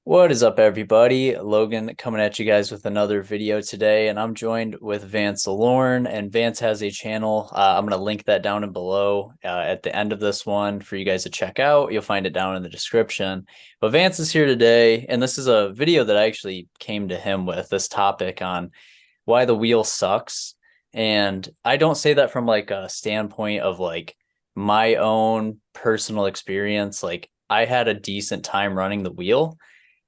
What is up, everybody? Logan coming at you guys with another video today, and I'm joined with Vance Lorn, and Vance has a channel. I'm going to link that down and below at the end of this one for you guys to check out. You'll find it down in the description. But Vance is here today, and this is a video that I actually came to him with, this topic on why the wheel sucks. And I don't say that from like a standpoint of like my own personal experience. Like I had a decent time running the wheel,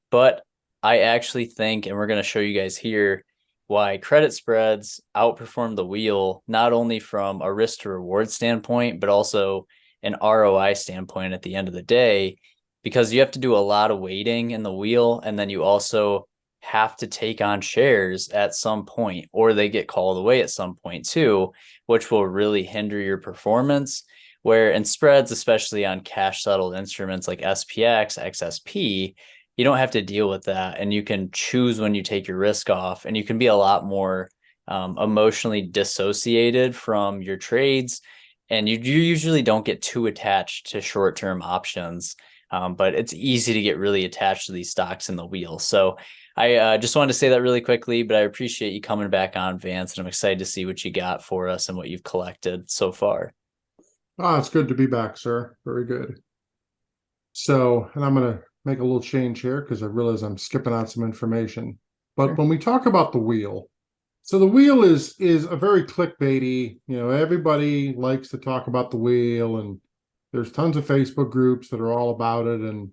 but I actually think, and we're going to show you guys here, why credit spreads outperform the wheel, not only from a risk to reward standpoint, but also an ROI standpoint at the end of the day, because you have to do a lot of weighting in the wheel. And then you also have to take on shares at some point, or they get called away at some point too, which will really hinder your performance. Where in spreads, especially on cash settled instruments like SPX, XSP, you don't have to deal with that, and you can choose when you take your risk off, and you can be a lot more emotionally dissociated from your trades, and you usually don't get too attached to short-term options, but it's easy to get really attached to these stocks in the wheel. So I just wanted to say that really quickly, but I appreciate you coming back on, Vance, and I'm excited to see what you got for us and what you've collected so far. It's good to be back, sir. Very good. So, and I'm going to make a little change here because I realize I'm skipping on some information. But Sure. when we talk about the wheel, so the wheel is a very clickbaity, everybody likes to talk about the wheel, and there's tons of Facebook groups that are all about it, and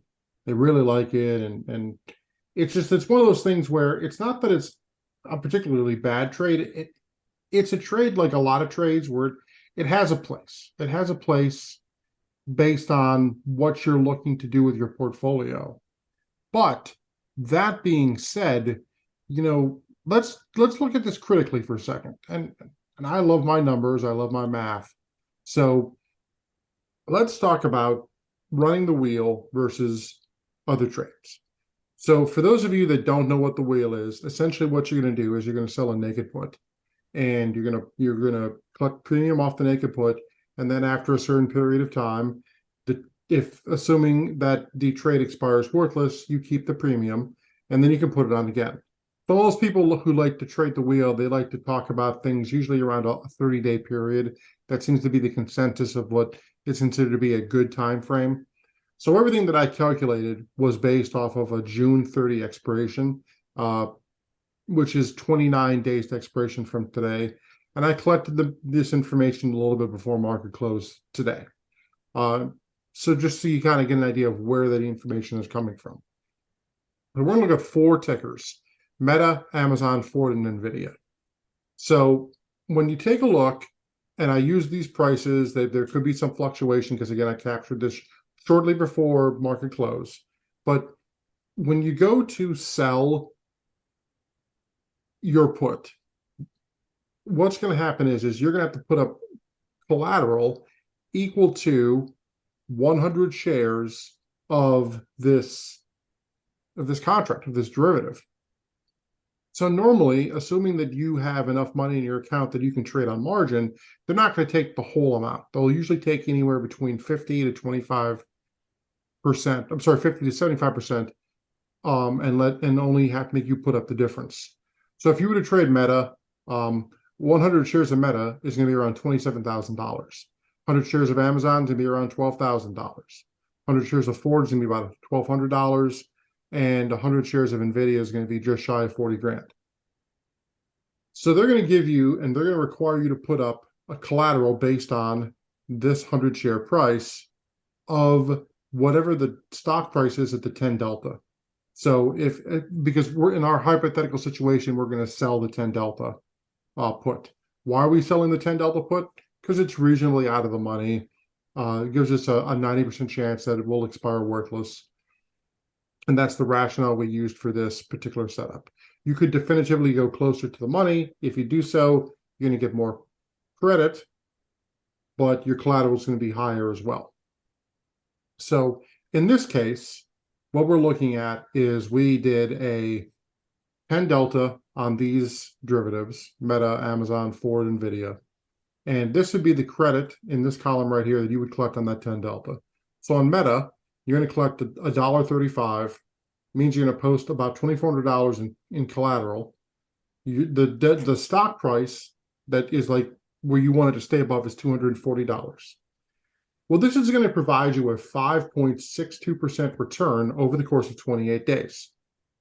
they really like it. And it's one of those things where it's not that it's a particularly bad trade. It's a trade like a lot of trades where it has a place. It has a place based on what you're looking to do with your portfolio. But that being said, let's look at this critically for a second. And I love my numbers, I love my math. So let's talk about running the wheel versus other trades. So for those of you that don't know what the wheel is, essentially what you're going to do is you're going to sell a naked put, and you're gonna collect premium off the naked put, and then after a certain period of time, if assuming that the trade expires worthless, you keep the premium, and then you can put it on again. For most people who like to trade the wheel, they like to talk about things usually around a 30-day period. That seems to be the consensus of what is considered to be a good time frame. So everything that I calculated was based off of a June 30 expiration, which is 29 days to expiration from today. And I collected this information a little bit before market close today. So just so you kind of get an idea of where that information is coming from. And we're going to look at four tickers: Meta, Amazon, Ford, and NVIDIA. So when you take a look, and I use these prices, there could be some fluctuation because, again, I captured this shortly before market close. But when you go to sell your put, what's going to happen is you're going to have to put up collateral equal to 100 shares of this contract, of this derivative. So normally, assuming that you have enough money in your account that you can trade on margin, they're not going to take the whole amount. They'll usually take anywhere between 50 to 25%. I'm sorry, 50 to 75%, and only have to make you put up the difference. So if you were to trade Meta, 100 shares of Meta is going to be around $27,000. 100 shares of Amazon is going to be around $12,000. 100 shares of Ford is going to be about $1,200, and 100 shares of NVIDIA is going to be just shy of 40 grand. So they're going to give you, and they're going to require you to put up a collateral based on this 100 share price of whatever the stock price is at the 10 delta. So because we're in our hypothetical situation, we're going to sell the 10 delta put. Why are we selling the 10 delta put? Because it's reasonably out of the money. It gives us a 90% chance that it will expire worthless. And that's the rationale we used for this particular setup. You could definitively go closer to the money. If you do so, you're going to get more credit, but your collateral is going to be higher as well. So in this case, what we're looking at is we did a 10 delta on these derivatives: Meta, Amazon, Ford, NVIDIA. And this would be the credit in this column right here that you would collect on that 10 delta. So on Meta, you're going to collect $1.35 means you're going to post about $2,400 in collateral. The stock price that is like where you want it to stay above is $240. Well, this is going to provide you a 5.62% return over the course of 28 days. It's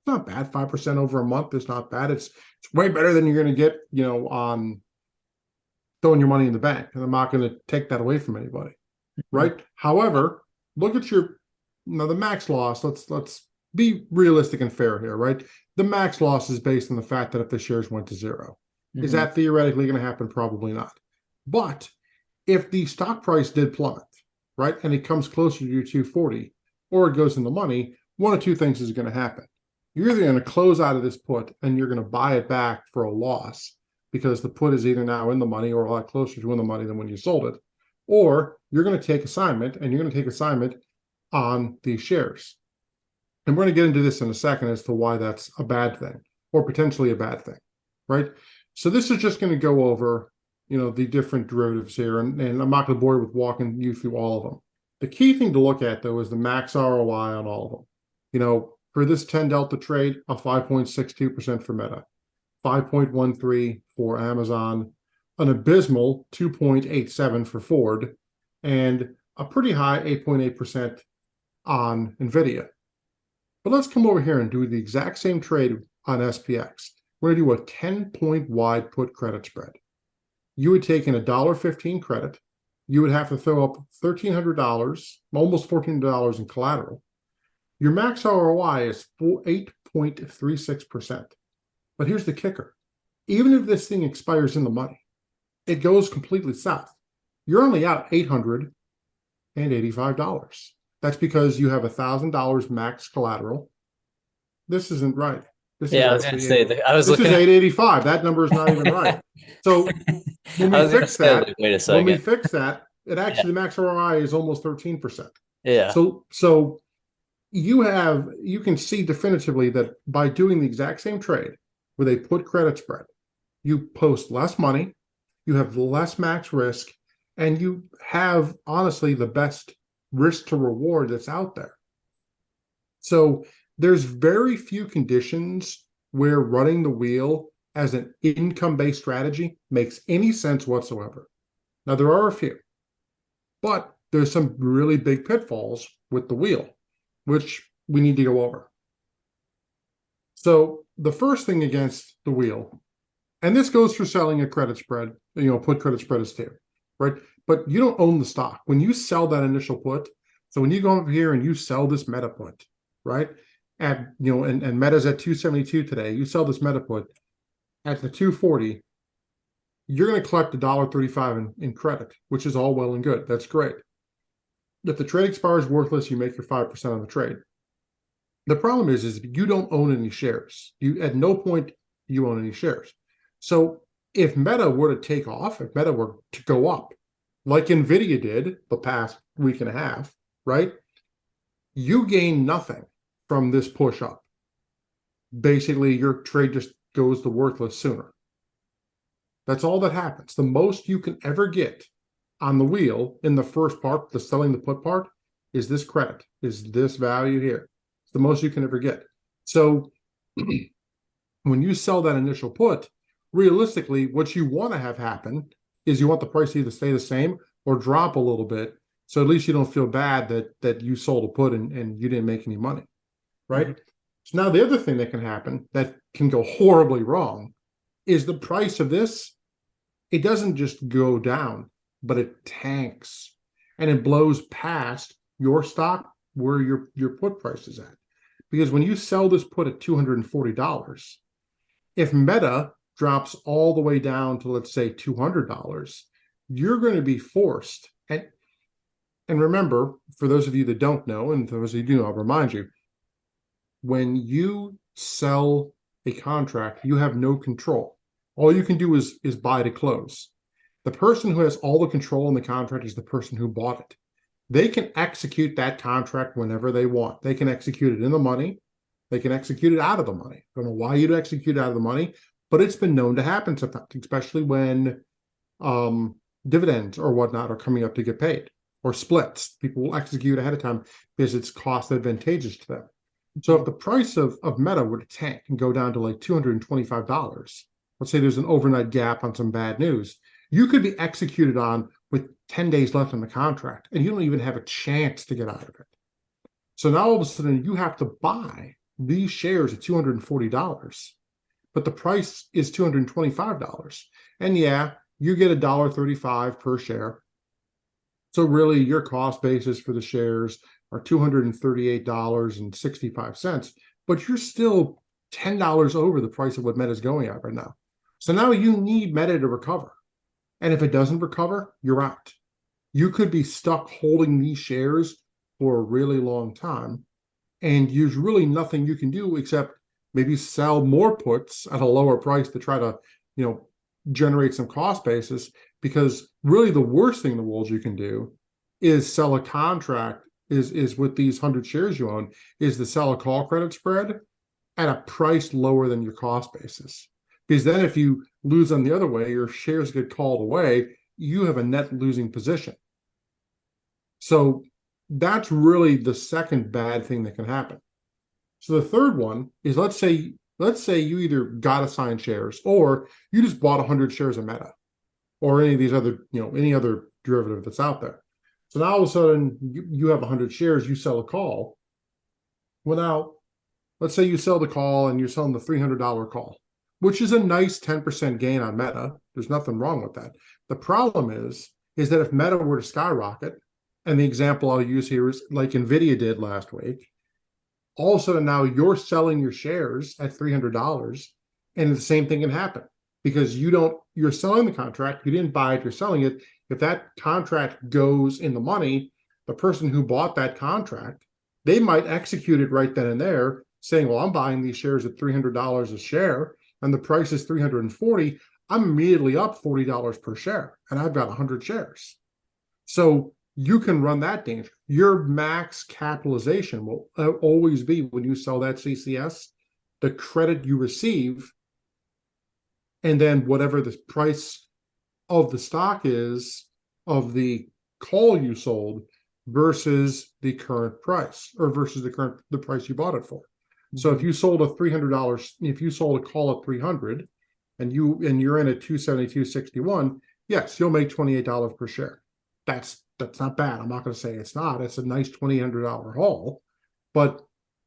not bad. 5% over a month is not bad. It's way better than you're going to get, on throwing your money in the bank. And I'm not going to take that away from anybody, right? However, look at the max loss. Let's be realistic and fair here, right? The max loss is based on the fact that if the shares went to zero. Is that theoretically going to happen? Probably not. But if the stock price did plummet, right, and it comes closer to your 240, or it goes in the money, one of two things is going to happen. You're either going to close out of this put and you're going to buy it back for a loss because the put is either now in the money or a lot closer to in the money than when you sold it, or you're going to take assignment, and you're going to take assignment on these shares. And we're going to get into this in a second as to why that's a bad thing or potentially a bad thing, right? So this is just going to go over, the different derivatives here, and I'm not going to bore you with walking you through all of them. The key thing to look at, though, is the max ROI on all of them. For this 10 delta trade, a 5.62% for Meta, 5.13 for Amazon, an abysmal 2.87 for Ford, and a pretty high 8.8% on NVIDIA. But let's come over here and do the exact same trade on SPX. We're going to do a 10-point wide put credit spread. You would take in $1.15 credit. You would have to throw up $1,300, almost $1,400 in collateral. Your max ROI is 8.36%. But here's the kicker. Even if this thing expires in the money, it goes completely south. You're only out $885. That's because you have $1,000 max collateral. This isn't right. This Yeah, I was going to say that I was this looking is at 885. That number is not even right. So when we fix that, like, wait a second. it actually the max ROI is almost 13%. Yeah. So you can see definitively that by doing the exact same trade with a put credit spread, you post less money, you have less max risk, and you have honestly the best risk to reward that's out there. So there's very few conditions where running the wheel as an income-based strategy makes any sense whatsoever. Now, there are a few, but there's some really big pitfalls with the wheel, which we need to go over. So the first thing against the wheel, and this goes for selling a credit spread, put credit spread is too, right? But you don't own the stock. When you sell that initial put, so when you go over here and you sell this Meta put, right? And Meta's at 272 today. You sell this Meta put at the 240, you're going to collect $1.35 in credit, which is all well and good. That's great. If the trade expires worthless, you make your 5% on the trade. The problem is you don't own any shares. You at no point you own any shares. So if Meta were to take off, if Meta were to go up, like NVIDIA did the past week and a half, right? You gain nothing from this push up. Basically, your trade just goes to worthless sooner. That's all that happens. The most you can ever get on the wheel in the first part, the selling the put part, is this credit, is this value here. It's the most you can ever get. So when you sell that initial put, realistically, what you want to have happen is you want the price to either stay the same or drop a little bit. So at least you don't feel bad that you sold a put and you didn't make any money, right? Mm-hmm. So now the other thing that can happen that can go horribly wrong is the price of this. It doesn't just go down, but it tanks and it blows past your stock where your put price is at. Because when you sell this put at $240, if Meta drops all the way down to, let's say, $200, you're going to be forced. And remember, for those of you that don't know, and for those of you who do know, I'll remind you, when you sell a contract, you have no control. All you can do is buy to close. The person who has all the control in the contract is the person who bought it. They can execute that contract whenever they want. They can execute it in the money. They can execute it out of the money. I don't know why you'd execute it out of the money, but it's been known to happen sometimes, especially when dividends or whatnot are coming up to get paid, or splits. People will execute ahead of time because it's cost advantageous to them. So if the price of Meta were to tank and go down to like $225, let's say there's an overnight gap on some bad news, you could be executed on with 10 days left in the contract, and you don't even have a chance to get out of it. So now all of a sudden you have to buy these shares at $240, but the price is $225. And yeah, you get $1.35 per share. So really your cost basis for the shares are $238.65, but you're still $10 over the price of what Meta is going at right now. So now you need Meta to recover. And if it doesn't recover, you're out. You could be stuck holding these shares for a really long time. And there's really nothing you can do except maybe sell more puts at a lower price to try to, generate some cost basis. Because really the worst thing in the world you can do is sell a contract, is with these 100 shares you own, is to sell a call credit spread at a price lower than your cost basis. Because then if you lose on the other way, your shares get called away, you have a net losing position. So that's really the second bad thing that can happen. So the third one is, let's say you either got assigned shares or you just bought 100 shares of Meta or any of these other, any other derivative that's out there. So now all of a sudden you have 100 shares, you sell a call. Well, now let's say you sell the call and you're selling the $300 call, which is a nice 10% gain on Meta. There's nothing wrong with that. The problem is that if Meta were to skyrocket, and the example I'll use here is like Nvidia did last week, all of a sudden now you're selling your shares at $300, and the same thing can happen because you're selling the contract, you didn't buy it, you're selling it. If that contract goes in the money, the person who bought that contract, they might execute it right then and there, saying, well, I'm buying these shares at $300 a share, and the price is $340. I'm immediately up $40 per share, and I've got 100 shares. So you can run that danger. Your max capitalization will always be, when you sell that CCS, the credit you receive, and then whatever the price of the stock is of the call you sold versus the current price, or versus the price you bought it for. So if you sold a $300, if you sold a call at 300 and you're in at 272.61, yes, you'll make $28 per share. That's not bad. I'm not going to say it's not. It's a nice $2,800 haul. But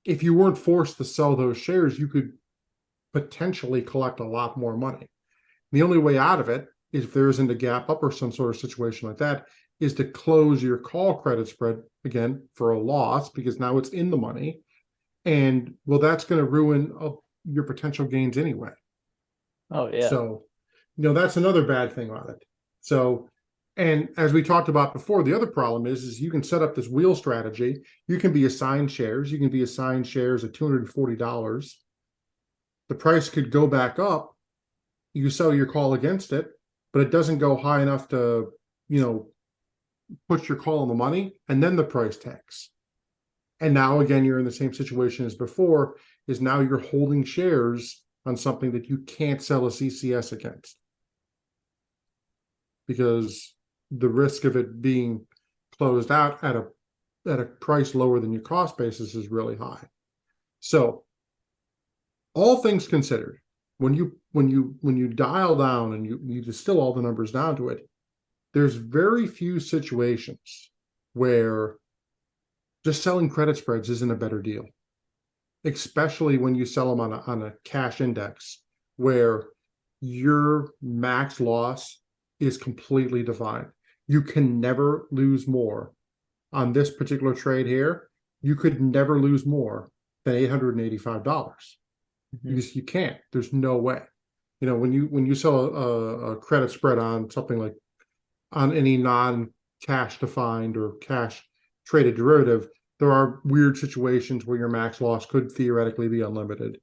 if you weren't forced to sell those shares, you could potentially collect a lot more money. The only way out of it is, if there isn't a gap up or some sort of situation like that, is to close your call credit spread again for a loss, because now it's in the money. And well, that's going to ruin your potential gains anyway. Oh yeah. So, that's another bad thing on it. So, and as we talked about before, the other problem is you can set up this wheel strategy. You can be assigned shares. You can be assigned shares at $240. The price could go back up. You sell your call against it, but it doesn't go high enough to, put your call in the money, and then the price tanks. And now again, you're in the same situation as before, is now you're holding shares on something that you can't sell a CCS against, because the risk of it being closed out at a price lower than your cost basis is really high. So all things considered, when you dial down and you distill all the numbers down to it, there's very few situations where just selling credit spreads isn't a better deal, especially when you sell them on a cash index where your max loss is completely defined. You can never lose more. On this particular trade here, you could never lose more than $885. You can't. There's no way. When you sell a credit spread on something like, on any non-cash defined or cash traded derivative, there are weird situations where your max loss could theoretically be unlimited,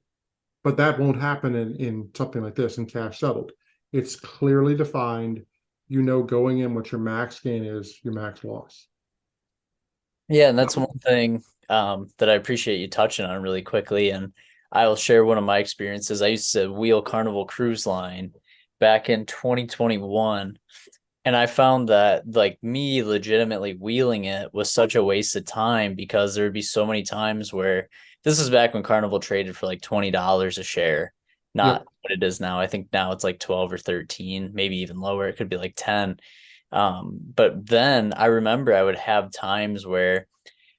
but that won't happen in something like this, in cash settled. It's clearly defined. Going in what your max gain is, your max loss. Yeah, and that's one thing that I appreciate you touching on really quickly. And I will share one of my experiences. I used to wheel Carnival Cruise Line back in 2021. And I found that, like, me legitimately wheeling it was such a waste of time, because there would be so many times where This is back when Carnival traded for like $20 a share, not Yep. what it is now. I think now it's like 12 or 13, maybe even lower. It could be like 10. But then I remember I would have times where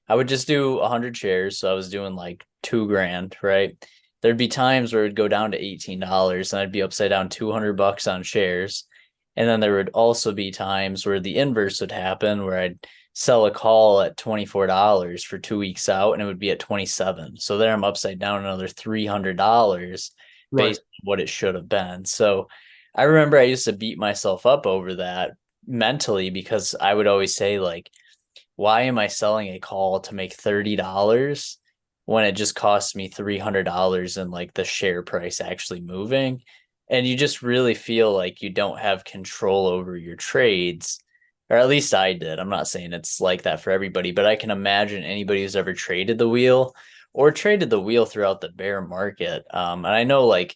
I would just do 100 shares. So I was doing like 2 grand, right? There'd be times where it'd go down to $18 and I'd be upside down $200 on shares. And then there would also be times where the inverse would happen where I'd sell a call at $24 for 2 weeks out and it would be at 27. So there I'm upside down another $300 Right. based on what it should have been. So I remember I used to beat myself up over that mentally because I would always say like, why am I selling a call to make $30 when it just costs me $300 in like the share price actually moving? And you just really feel like you don't have control over your trades, or at least I did. I'm not saying it's like that for everybody, but I can imagine anybody who's ever traded the wheel or traded the wheel throughout the bear market. And I know like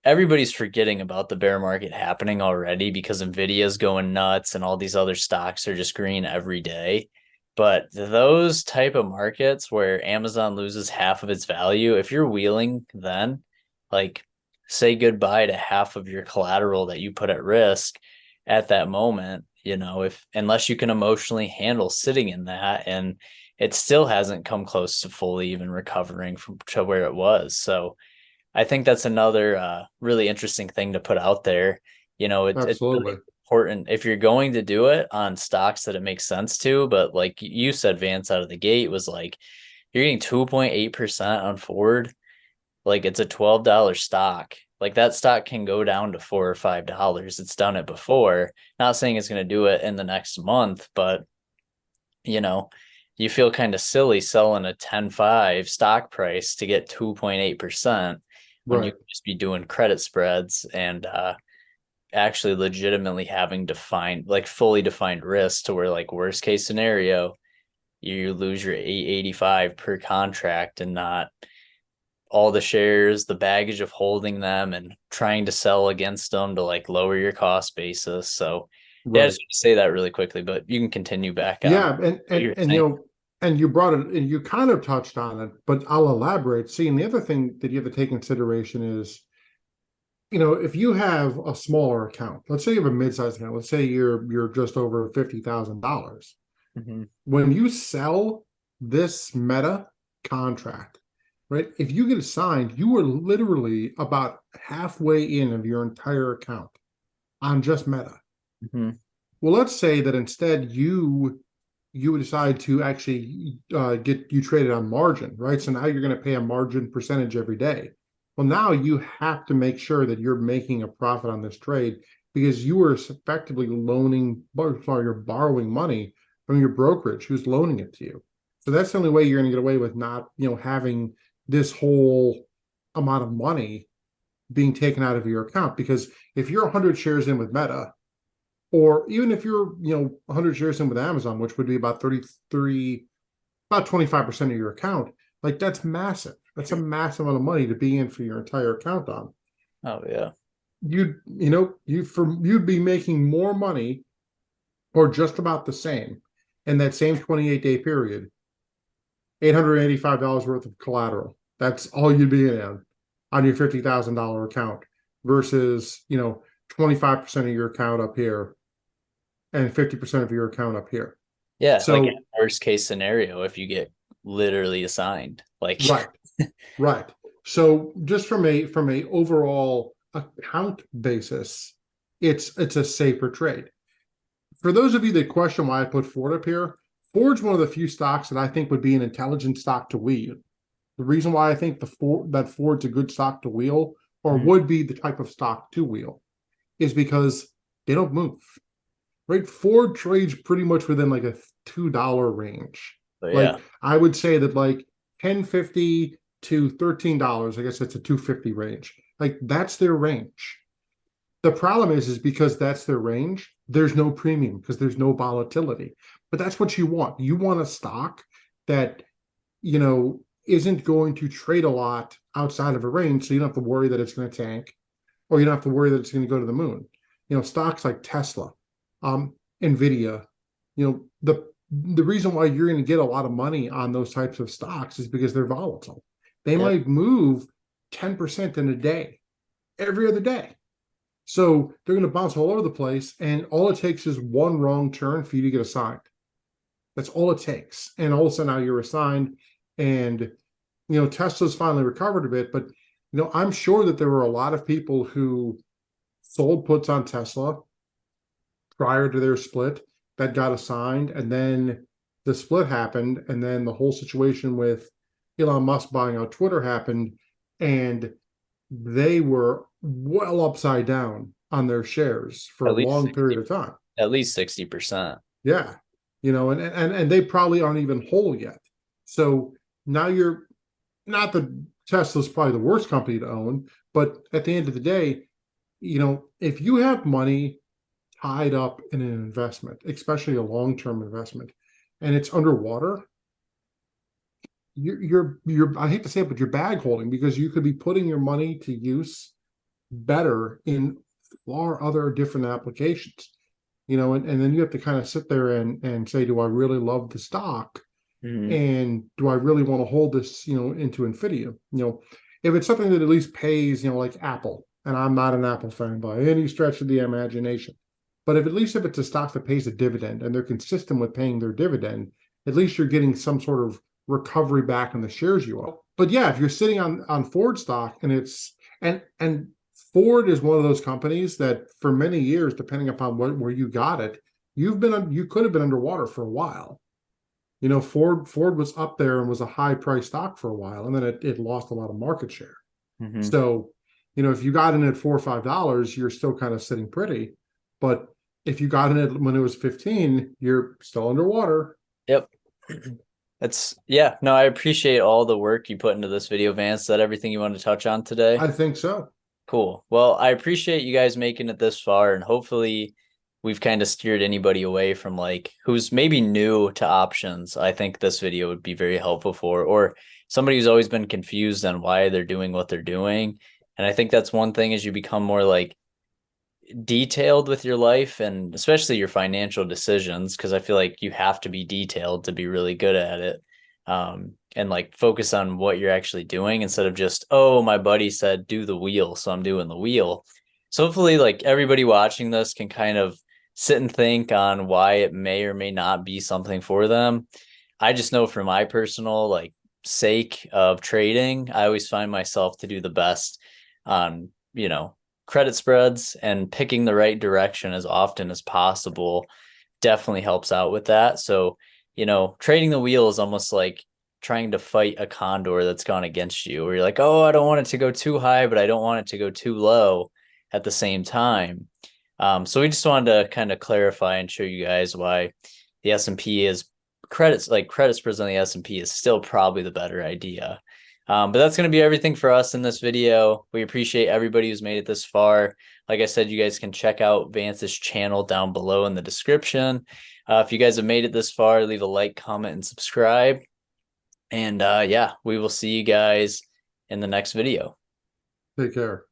everybody's forgetting about the bear market happening already because Nvidia's going nuts and all these other stocks are just green every day. But those type of markets where Amazon loses half of its value, if you're wheeling, then like say goodbye to half of your collateral that you put at risk at that moment, if unless you can emotionally handle sitting in that, and it still hasn't come close to fully even recovering from to where it was. So I think that's another really interesting thing to put out there. It's really Absolutely. important if you're going to do it on stocks that it makes sense to. But like you said, Vance out of the gate was like you're getting 2.8% on Ford. Like it's a $12 stock. Like that stock can go down to $4 or $5. It's done it before. Not saying it's going to do it in the next month, but you know, you feel kind of silly selling a 10.5 stock price to get 2.8% when you Right. could just be doing credit spreads and actually legitimately having defined, like fully defined risk to where like worst case scenario, you lose your 885 per contract and not all the shares, the baggage of holding them and trying to sell against them to like lower your cost basis. So yeah, I Right. just want to say that really quickly, but you can continue back on Yeah, and what and you're and saying. and you brought it, and you kind of touched on it, but I'll elaborate. See, and the other thing that you have to take consideration is, if you have a smaller account, let's say you have a mid-sized account, let's say you're just over $50,000. Mm-hmm. When you sell this meta contract, right? If you get it signed, you are literally about halfway in of your entire account on just meta. Mm-hmm. Well, let's say that instead you decide to actually get you traded on margin, right? So now you're going to pay a margin percentage every day. Well, now you have to make sure that you're making a profit on this trade because you are effectively you're borrowing money from your brokerage who's loaning it to you. So that's the only way you're going to get away with not, having this whole amount of money being taken out of your account. Because if you're 100 shares in with Meta, or even if you're 100 shares in with Amazon, which would be about 33, about 25% of your account, like that's massive. That's a massive amount of money to be in for your entire account on. Oh yeah. You'd be making more money or just about the same in that same 28-day period, $885 worth of collateral. That's all you'd be in on your $50,000 account versus 25% of your account up here and 50% of your account up here. Yeah, like So, worst case scenario, if you get literally assigned, like right, right. So just from a overall account basis, it's a safer trade. For those of you that question why I put Ford up here, Ford's one of the few stocks that I think would be an intelligent stock to wheel. The reason why I think that Ford's a good stock to wheel, or Mhm. would be the type of stock to wheel, is because they don't move. Right? Ford trades pretty much within like a $2 range. But yeah. Like I would say that like 10.50 to $13, I guess it's a 250 range. Like that's their range. The problem is because that's their range, there's no premium because there's no volatility. But that's what you want. You want a stock that, isn't going to trade a lot outside of a range. So you don't have to worry that it's going to tank, or you don't have to worry that it's going to go to the moon. Stocks like Tesla, Nvidia, the reason why you're going to get a lot of money on those types of stocks is because they're volatile. They Yep. might move 10% in a day, every other day. So they're going to bounce all over the place. And all it takes is one wrong turn for you to get assigned. That's all it takes. And all of a sudden now you're assigned. And, Tesla's finally recovered a bit. But, I'm sure that there were a lot of people who sold puts on Tesla prior to their split that got assigned. And then the split happened. And then the whole situation with Elon Musk buying out Twitter happened. And they were well upside down on their shares for a At least long period 60, of time. at least 60%. Yeah. And they probably aren't even whole yet. So now you're not the Tesla's probably the worst company to own, but at the end of the day, if you have money tied up in an investment, especially a long-term investment, and it's underwater, you're I hate to say it, but you're bag holding, because you could be putting your money to use better in far other different applications. And then you have to kind of sit there and say, do I really love the stock? Mhm. And do I really want to hold this, into infinity? If it's something that at least pays, like Apple, and I'm not an Apple fan by any stretch of the imagination, but if it's a stock that pays a dividend and they're consistent with paying their dividend, at least you're getting some sort of recovery back in the shares you own. But yeah, if you're sitting on Ford stock and and Ford is one of those companies that for many years, depending upon where you got it, you could have been underwater for a while. Ford was up there and was a high price stock for a while, and then it lost a lot of market share. Mhm. So, if you got in at $4 or $5, you're still kind of sitting pretty. But if you got in it when it was 15, you're still underwater. Yep. Yeah, no, I appreciate all the work you put into this video, Vance. Is that everything you wanted to touch on today? I think so. Cool. Well, I appreciate you guys making it this far, and hopefully we've kind of steered anybody away from like who's maybe new to options. I think this video would be very helpful for, or somebody who's always been confused on why they're doing what they're doing. And I think that's one thing as you become more like detailed with your life and especially your financial decisions, because I feel like you have to be detailed to be really good at it. And like focus on what you're actually doing instead of just, oh, my buddy said do the wheel, so I'm doing the wheel. So hopefully like everybody watching this can kind of sit and think on why it may or may not be something for them. I just know for my personal like sake of trading, I always find myself to do the best on, credit spreads, and picking the right direction as often as possible definitely helps out with that. So, trading the wheel is almost like trying to fight a condor that's gone against you, where you're like, oh, I don't want it to go too high, but I don't want it to go too low at the same time. So we just wanted to kind of clarify and show you guys why the S&P is credit spreads on the S&P is still probably the better idea. But that's going to be everything for us in this video. We appreciate everybody who's made it this far. Like I said, you guys can check out Vance's channel down below in the description. If you guys have made it this far, leave a like, comment, and subscribe. And yeah, we will see you guys in the next video. Take care.